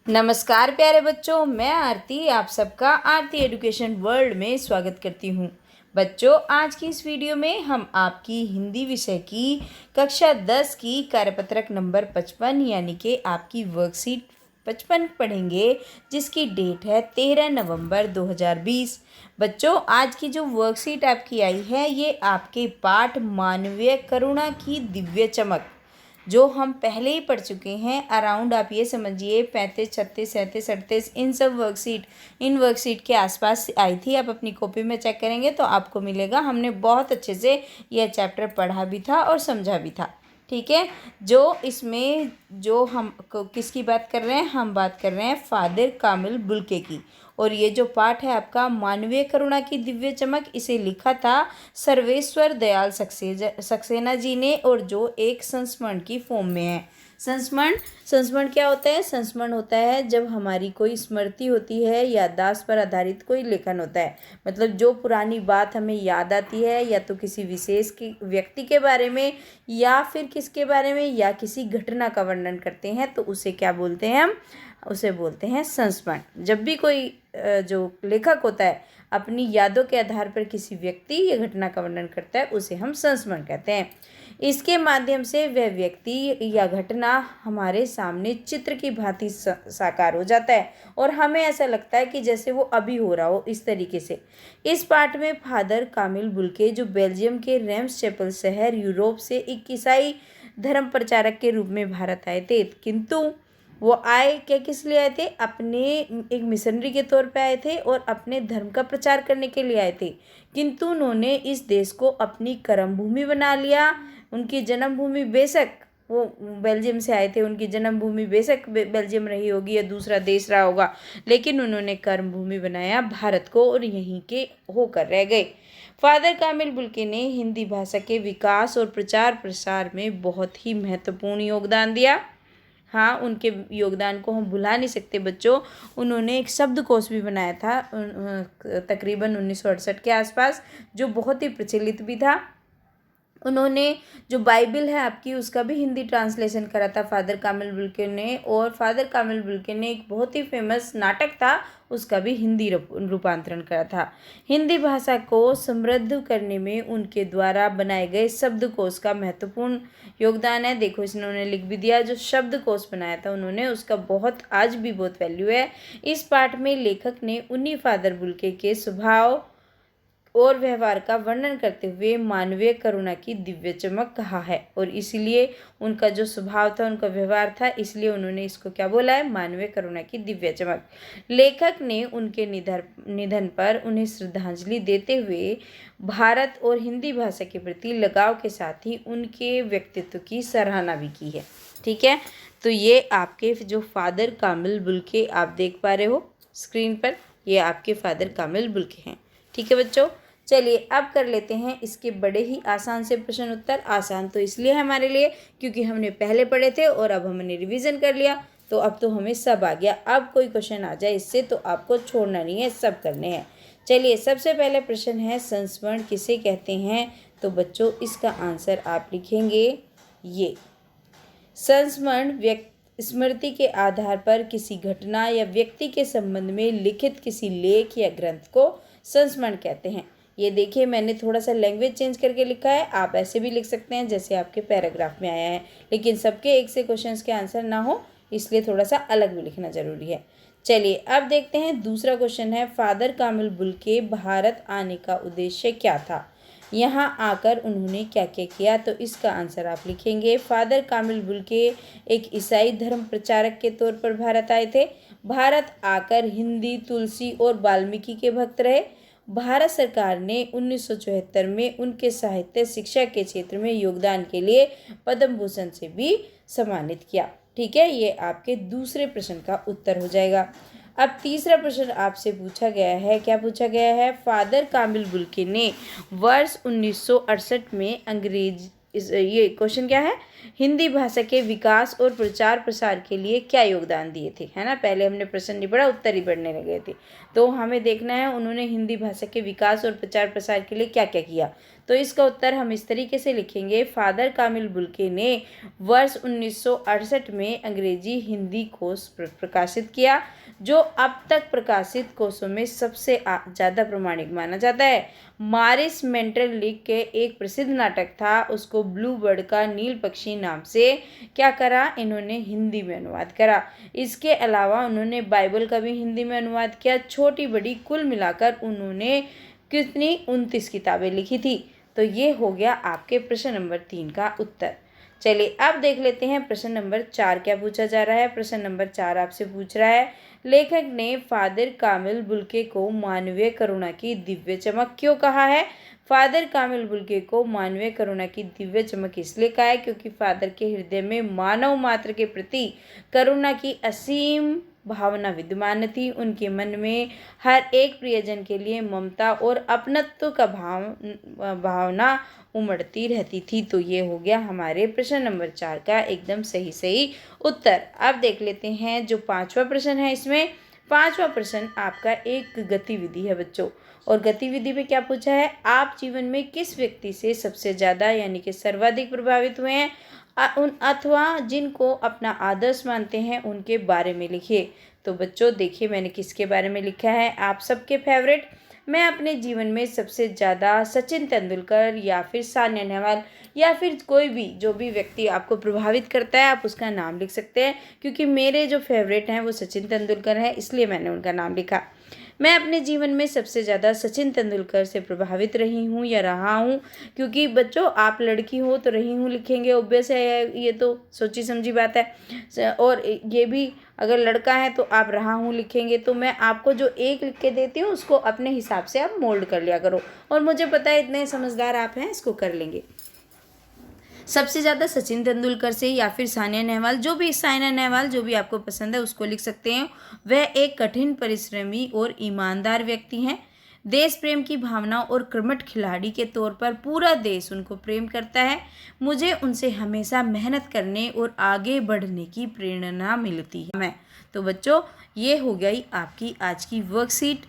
नमस्कार प्यारे बच्चों, मैं आरती आप सबका आरती एजुकेशन वर्ल्ड में स्वागत करती हूँ। बच्चों, आज की इस वीडियो में हम आपकी हिंदी विषय की कक्षा 10 की कार्यपत्रक नंबर 55 यानी कि आपकी वर्कशीट 55 पढ़ेंगे, जिसकी डेट है 13 नवंबर 2020। बच्चों, आज की जो वर्कशीट आपकी आई है ये आपके पाठ मानवीय करुणा की दिव्य चमक, जो हम पहले ही पढ़ चुके हैं। अराउंड आप ये समझिए 35, 36, 37, 38 इन वर्कशीट के आसपास आई थी। आप अपनी कॉपी में चेक करेंगे तो आपको मिलेगा। हमने बहुत अच्छे से यह चैप्टर पढ़ा भी था और समझा भी था। ठीक है। जो इसमें जो हम किसकी बात कर रहे हैं, हम बात कर रहे हैं फादर कामिल बुल्के की। और ये जो पाठ है आपका मानवीय करुणा की दिव्य चमक, इसे लिखा था सर्वेश्वर दयाल सक्सेना जी ने, और जो एक संस्मरण की फॉर्म में है। संस्मरण क्या होता है? संस्मरण होता है जब हमारी कोई स्मृति होती है, याददाश्त पर आधारित कोई लेखन होता है। मतलब जो पुरानी बात हमें याद आती है, या तो किसी विशेष की व्यक्ति के बारे में, या फिर किसके बारे में, या किसी घटना का वर्णन करते हैं, तो उसे क्या बोलते हैं? हम उसे बोलते हैं संस्मरण। जब भी कोई जो लेखक होता है अपनी यादों के आधार पर किसी व्यक्ति या घटना का वर्णन करता है, उसे हम संस्मरण कहते हैं। इसके माध्यम से वह व्यक्ति या घटना हमारे सामने चित्र की भांति साकार हो जाता है, और हमें ऐसा लगता है कि जैसे वो अभी हो रहा हो, इस तरीके से। इस पाठ में फादर कामिल बुल्के, जो बेल्जियम के रेम्स चैपल शहर, यूरोप से एक ईसाई धर्म प्रचारक के रूप में भारत आए थे। किंतु वो आए क्या, किस लिए आए थे? अपने एक मिशनरी के तौर पे आए थे और अपने धर्म का प्रचार करने के लिए आए थे। किंतु उन्होंने इस देश को अपनी कर्मभूमि बना लिया। उनकी जन्मभूमि बेशक वो बेल्जियम से आए थे, उनकी जन्मभूमि बेशक बेल्जियम रही होगी या दूसरा देश रहा होगा, लेकिन उन्होंने कर्मभूमि बनाया भारत को, और यहीं के होकर रह गए। फादर कामिल बुल्के ने हिंदी भाषा के विकास और प्रचार प्रसार में बहुत ही महत्वपूर्ण योगदान दिया। हाँ, उनके योगदान को हम भुला नहीं सकते बच्चों। उन्होंने एक शब्दकोश भी बनाया था तकरीबन 1968 के आसपास, जो बहुत ही प्रचलित भी था। उन्होंने जो बाइबल है आपकी, उसका भी हिंदी ट्रांसलेशन करा था फादर कामिल बुल्के ने। और फादर कामिल बुल्के ने एक बहुत ही फेमस नाटक था, उसका भी हिंदी रूपांतरण करा था। हिंदी भाषा को समृद्ध करने में उनके द्वारा बनाए गए शब्दकोश का महत्वपूर्ण योगदान है। देखो, इन्होंने लिख भी दिया, जो शब्दकोश बनाया था उन्होंने, उसका बहुत आज भी बहुत वैल्यू है। इस पाठ में लेखक ने उन्हीं फादर बुल्के के स्वभाव और व्यवहार का वर्णन करते हुए मानवीय करुणा की दिव्य चमक कहा है। और इसीलिए उनका जो स्वभाव था, उनका व्यवहार था, इसलिए उन्होंने इसको क्या बोला है? मानवीय करुणा की दिव्य चमक। लेखक ने उनके निधन पर उन्हें श्रद्धांजलि देते हुए भारत और हिंदी भाषा के प्रति लगाव के साथ ही उनके व्यक्तित्व की सराहना भी की है। ठीक है। तो ये आपके जो फादर कामिल बुल्के आप देख पा रहे हो स्क्रीन पर, ये आपके फादर कामिल बुल्के हैं। ठीक है बच्चों, चलिए अब कर लेते हैं इसके बड़े ही आसान से प्रश्न उत्तर। आसान तो इसलिए है हमारे लिए क्योंकि हमने पहले पढ़े थे और अब हमने रिवीजन कर लिया, तो अब तो हमें सब आ गया। अब कोई क्वेश्चन आ जाए इससे तो आपको छोड़ना नहीं है, सब करने हैं। चलिए, सबसे पहले प्रश्न है संस्मरण किसे कहते हैं? तो बच्चों इसका आंसर आप लिखेंगे ये। संस्मरण स्मृति के आधार पर किसी घटना या व्यक्ति के संबंध में लिखित किसी लेख या ग्रंथ को संस्मरण कहते हैं। ये देखिए, मैंने थोड़ा सा लैंग्वेज चेंज करके लिखा है, आप ऐसे भी लिख सकते हैं जैसे आपके पैराग्राफ में आया है, लेकिन सबके एक से क्वेश्चंस के आंसर ना हो, इसलिए थोड़ा सा अलग भी लिखना जरूरी है। चलिए अब देखते हैं दूसरा क्वेश्चन है, फादर कामिल बुल्के भारत आने का उद्देश्य क्या था? यहाँ आकर उन्होंने क्या क्या किया? तो इसका आंसर आप लिखेंगे फादर कामिल बुल्के एक ईसाई धर्म प्रचारक के तौर पर भारत आए थे। भारत आकर हिंदी, तुलसी और वाल्मीकि के भक्त रहे। भारत सरकार ने 1974 में उनके साहित्य शिक्षा के क्षेत्र में योगदान के लिए पद्म भूषण से भी सम्मानित किया। ठीक है, ये आपके दूसरे प्रश्न का उत्तर हो जाएगा। अब तीसरा प्रश्न आपसे पूछा गया है, क्या पूछा गया है? फादर कामिल बुल्के ने वर्ष 1968 में ये क्वेश्चन क्या है? हिंदी भाषा के विकास और प्रचार प्रसार के लिए क्या योगदान दिए थे, है ना। पहले हमने प्रश्न नहीं पढ़ा, उत्तर ही पढ़ने लगे थे, तो हमें देखना है उन्होंने हिंदी भाषा के विकास और प्रचार प्रसार के लिए क्या क्या किया। तो इसका उत्तर हम इस तरीके से लिखेंगे, फादर कामिल बुल्के ने वर्ष 1968 में अंग्रेजी हिंदी कोश प्रकाशित किया, जो अब तक प्रकाशित कोशों में सबसे ज़्यादा प्रमाणिक माना जाता है। मारिस मेंटरलिक के एक प्रसिद्ध नाटक था, उसको ब्लू बर्ड का नील पक्षी नाम से क्या करा, इन्होंने हिंदी में अनुवाद करा। इसके अलावा उन्होंने बाइबल का भी हिंदी में अनुवाद किया। छोटी बड़ी कुल मिलाकर उन्होंने कितनी 29 किताबें लिखी थी। तो ये हो गया आपके प्रश्न नंबर 3 का उत्तर। चलिए अब देख लेते हैं प्रश्न नंबर 4 क्या पूछा जा रहा है। प्रश्न नंबर 4 आपसे पूछ रहा है, लेखक ने फादर कामिल बुल्के को मानवीय करुणा की दिव्य चमक क्यों कहा है। फादर कामिल बुल्के को मानवीय करुणा की दिव्य चमक इसलिए कहा है क्योंकि फादर के हृदय में मानव मात्र के प्रति करुणा की असीम भावना विद्यमान थी। उनके मन में हर एक प्रियजन के लिए ममता और अपनत्व का भावना उमड़ती रहती थी। तो ये हो गया हमारे प्रश्न नंबर 4 का एकदम सही उत्तर। अब देख लेते हैं जो 5वां प्रश्न है। इसमें 5वां प्रश्न आपका एक गतिविधि है बच्चों, और गतिविधि में क्या पूछा है, आप जीवन में किस व्यक्ति से सबसे ज़्यादा यानी कि सर्वाधिक प्रभावित हुए हैं अथवा जिनको अपना आदर्श मानते हैं उनके बारे में लिखिए। तो बच्चों देखिए मैंने किसके बारे में लिखा है, आप सबके फेवरेट, मैं अपने जीवन में सबसे ज़्यादा सचिन तेंदुलकर या फिर सानिया नेहवाल या फिर कोई भी जो भी व्यक्ति आपको प्रभावित करता है आप उसका नाम लिख सकते हैं। क्योंकि मेरे जो फेवरेट हैं वो सचिन तेंदुलकर हैं, इसलिए मैंने उनका नाम लिखा। मैं अपने जीवन में सबसे ज़्यादा सचिन तेंदुलकर से प्रभावित रही हूँ या रहा हूँ। क्योंकि बच्चों आप लड़की हो तो रही हूँ लिखेंगे, ऑब्वियस है, ये तो सोची समझी बात है। और ये भी अगर लड़का है तो आप रहा हूँ लिखेंगे। तो मैं आपको जो एक लिख के देती हूँ उसको अपने हिसाब से आप मोल्ड कर लिया करो, और मुझे पता है इतने समझदार आप हैं, इसको कर लेंगे। सबसे ज़्यादा सचिन तेंदुलकर से या फिर सानिया नेहवाल, सानिया नेहवाल जो भी आपको पसंद है उसको लिख सकते हैं। वह एक कठिन परिश्रमी और ईमानदार व्यक्ति हैं। देश प्रेम की भावना और कर्मठ खिलाड़ी के तौर पर पूरा देश उनको प्रेम करता है। मुझे उनसे हमेशा मेहनत करने और आगे बढ़ने की प्रेरणा मिलती है। तो बच्चों ये हो गई आपकी आज की वर्कशीट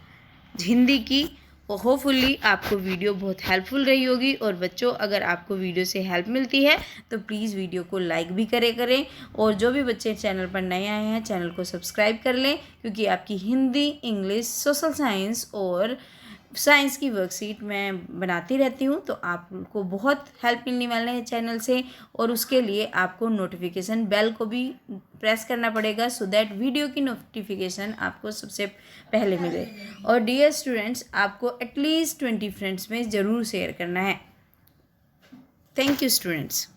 हिंदी की। होपफुली आपको वीडियो बहुत हेल्पफुल रही होगी। और बच्चों अगर आपको वीडियो से हेल्प मिलती है तो प्लीज़ वीडियो को लाइक भी करें। और जो भी बच्चे चैनल पर नए आए हैं चैनल को सब्सक्राइब कर लें, क्योंकि आपकी हिंदी, इंग्लिश, सोशल साइंस और साइंस की वर्कशीट मैं बनाती रहती हूँ। तो आपको बहुत हेल्प मिलने वाले हैं चैनल से, और उसके लिए आपको नोटिफिकेशन बेल को भी प्रेस करना पड़ेगा, सो दैट वीडियो की नोटिफिकेशन आपको सबसे पहले मिले। और डियर स्टूडेंट्स आपको एटलीस्ट 20 फ्रेंड्स में ज़रूर शेयर करना है। Thank you students.